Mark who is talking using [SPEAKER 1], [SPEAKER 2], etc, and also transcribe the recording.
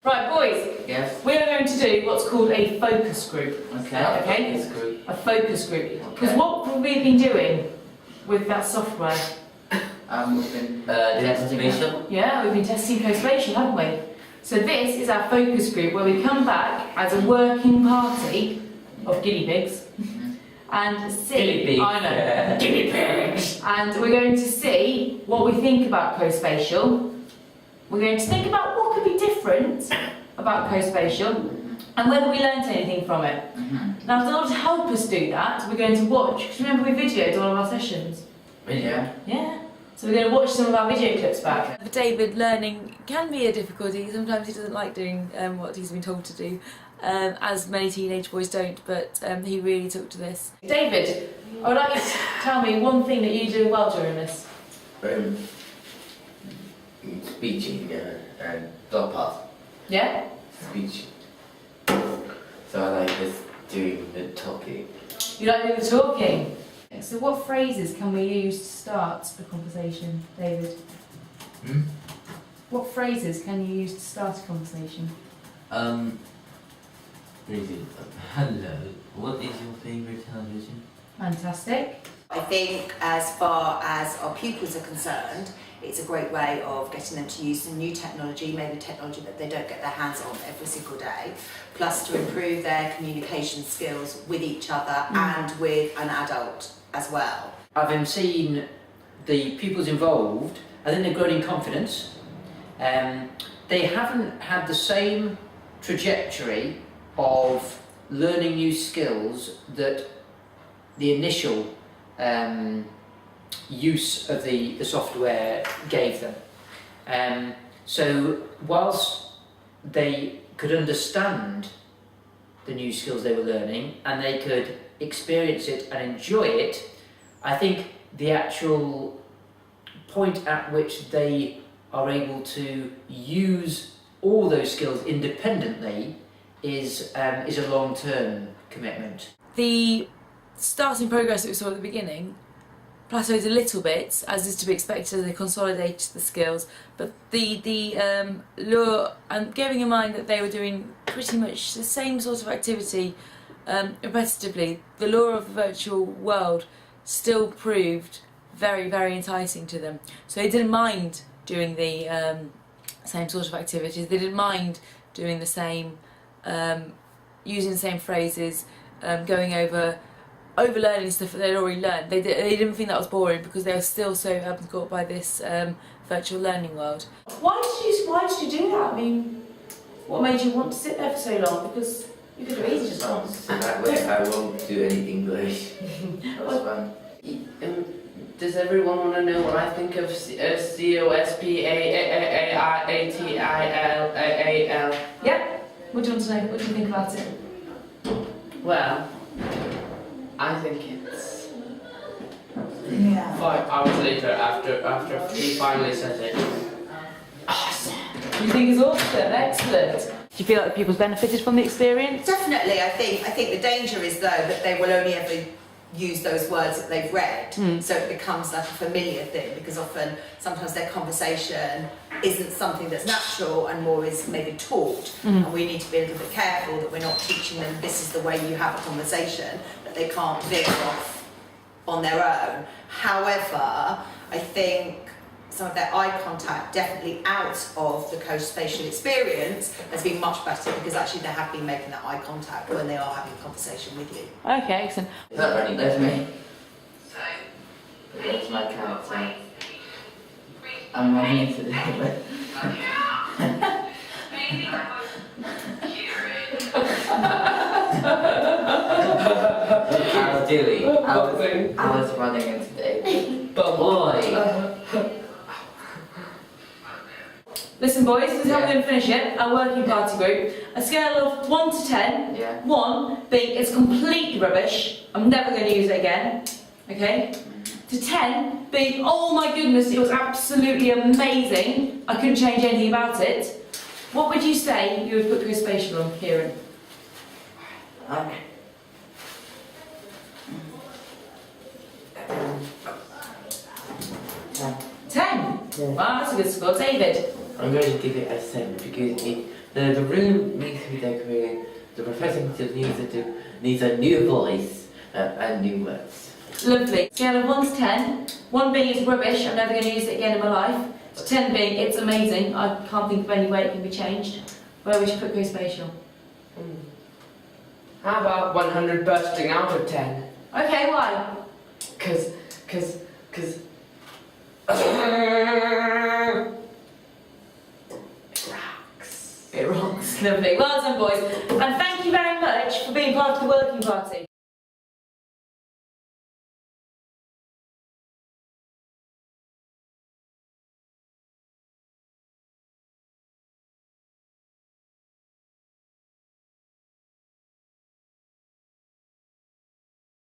[SPEAKER 1] Right, boys.
[SPEAKER 2] Yes.
[SPEAKER 1] We are going to do what's called a focus group.
[SPEAKER 2] Okay.
[SPEAKER 1] Okay.
[SPEAKER 2] Focus group.
[SPEAKER 1] A focus group. Because
[SPEAKER 2] Okay.
[SPEAKER 1] what we've been doing with that software.
[SPEAKER 2] We've been testing.
[SPEAKER 1] Yeah, we've been testing Cospatial, haven't we? So this is our focus group where we come back as a working party of guinea pigs and see.
[SPEAKER 2] Guinea pigs.
[SPEAKER 1] I know.
[SPEAKER 2] Yeah.
[SPEAKER 1] Guinea pigs. And we're going to see what we think about Cospatial. We're going to think about what could be different about Cospatial and whether we learnt anything from it. Now, in order to help us do that, we're going to watch, because remember we videoed all of our sessions?
[SPEAKER 2] Video?
[SPEAKER 1] Yeah. So we're going to watch some of our video clips back.
[SPEAKER 3] For David, learning can be a difficulty. Sometimes he doesn't like doing what he's been told to do, as many teenage boys don't, but he really took to this.
[SPEAKER 1] David, I would like you to tell me one thing that you do well during this.
[SPEAKER 4] Speeching and dog path.
[SPEAKER 1] Yeah?
[SPEAKER 4] Speech. So I like just doing the talking.
[SPEAKER 1] You like doing the talking? So what phrases can we use to start a conversation, David? What phrases can you use to start a conversation?
[SPEAKER 4] Hello, what is your favourite television?
[SPEAKER 1] Fantastic.
[SPEAKER 5] I think as far as our pupils are concerned, it's a great way of getting them to use some new technology, maybe technology that they don't get their hands on every single day, plus to improve their communication skills with each other and with an adult as well.
[SPEAKER 2] Having seen the pupils involved, I think they've grown in confidence. They haven't had the same trajectory of learning new skills that the initial use of the software gave them. So whilst they could understand the new skills they were learning and they could experience it and enjoy it, I think the actual point at which they are able to use all those skills independently is a long-term commitment.
[SPEAKER 3] The starting progress that we saw at the beginning plateaued a little bit, as is to be expected as they consolidate the skills, but the lure, and bearing in mind that they were doing pretty much the same sort of activity repetitively, the lure of the virtual world still proved very, very enticing to them. So they didn't mind doing the same sort of activities, they didn't mind doing the same, using the same phrases, going over learning stuff that they'd already learned. They didn't think that was boring because they were still so caught by this virtual learning world.
[SPEAKER 1] Why did you do that? I mean, what made you want to sit there for so long? Because you could have easily just gone.
[SPEAKER 4] So that way I won't do any English. That was fun.
[SPEAKER 6] Does everyone want to know what I think of Cospatial?
[SPEAKER 1] Yeah. What do you want to know? What do you think about it?
[SPEAKER 6] Well, I think it's
[SPEAKER 5] Yeah.
[SPEAKER 6] 5 hours later after he finally says it.
[SPEAKER 1] Awesome. You think it's awesome? Excellent. Do you feel like the pupils benefited from the experience?
[SPEAKER 5] Definitely, I think the danger is though that they will only ever use those words that they've read, so it becomes like a familiar thing, because often sometimes their conversation isn't something that's natural and more is maybe taught, and we need to be a little bit careful that we're not teaching them this is the way you have a conversation, that they can't veer off on their own. However, I think some of their eye contact definitely out of the Cospatial experience has been much better, because actually they have been making that eye contact when they are having a conversation with you.
[SPEAKER 1] Okay, excellent.
[SPEAKER 4] Is that running?
[SPEAKER 2] That's me.
[SPEAKER 4] That's my character. I'm running into the I was doing. I was running into David.
[SPEAKER 6] But boy!
[SPEAKER 1] Listen, boys, this is how we're going to finish it. Our working party group. A scale of 1 to 10.
[SPEAKER 4] Yeah.
[SPEAKER 1] 1 being it's completely rubbish. I'm never going to use it again. Okay? To 10 being, oh my goodness, it was absolutely amazing. I couldn't change anything about it. What would you say you would put Cospatial on, Kieran? 10. Wow, that's a good score. David?
[SPEAKER 4] I'm going to give it a 7 because the room needs to be decorated. The professor needs a new voice and new words.
[SPEAKER 1] Lovely. Scale of 1 to 10. 1 being it's rubbish, I'm never going to use it again in my life. To 10 being it's amazing, I can't think of any way it can be changed. Where would you put Cospatial?
[SPEAKER 6] How about 100 bursting out of 10?
[SPEAKER 1] Okay, why?
[SPEAKER 6] Cause
[SPEAKER 1] It rocks. Lovely. Well done, boys. And thank you very much for being part of the working party.